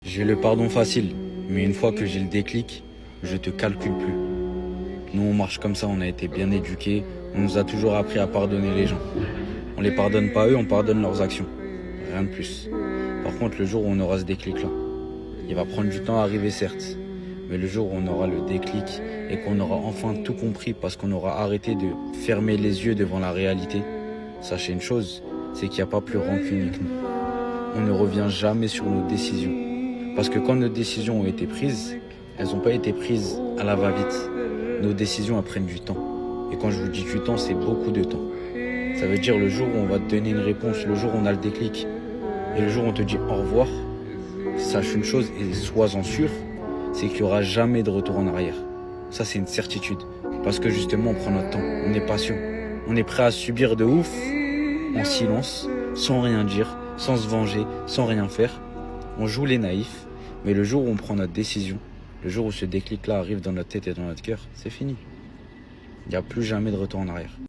J'ai le pardon facile, mais une fois que j'ai le déclic, je te calcule plus. Nous, on marche comme ça, on a été bien éduqués, on nous a toujours appris à pardonner les gens. On les pardonne pas eux, on pardonne leurs actions. Rien de plus. Par contre, le jour où on aura ce déclic-là, il va prendre du temps à arriver certes, mais le jour où on aura le déclic et qu'on aura enfin tout compris parce qu'on aura arrêté de fermer les yeux devant la réalité, sachez une chose, c'est qu'il n'y a pas plus rancunier que nous. On ne revient jamais sur nos décisions. Parce que quand nos décisions ont été prises, elles n'ont pas été prises à la va-vite. Nos décisions, elles prennent du temps. Et quand je vous dis du temps, c'est beaucoup de temps. Ça veut dire le jour où on va te donner une réponse, le jour où on a le déclic, et le jour où on te dit au revoir, sache une chose et sois-en sûr, c'est qu'il n'y aura jamais de retour en arrière. Ça, c'est une certitude. Parce que justement, on prend notre temps, on est patient. On est prêt à subir de ouf, en silence, sans rien dire, sans se venger, sans rien faire. On joue les naïfs, mais le jour où on prend notre décision, le jour où ce déclic-là arrive dans notre tête et dans notre cœur, c'est fini. Il n'y a plus jamais de retour en arrière.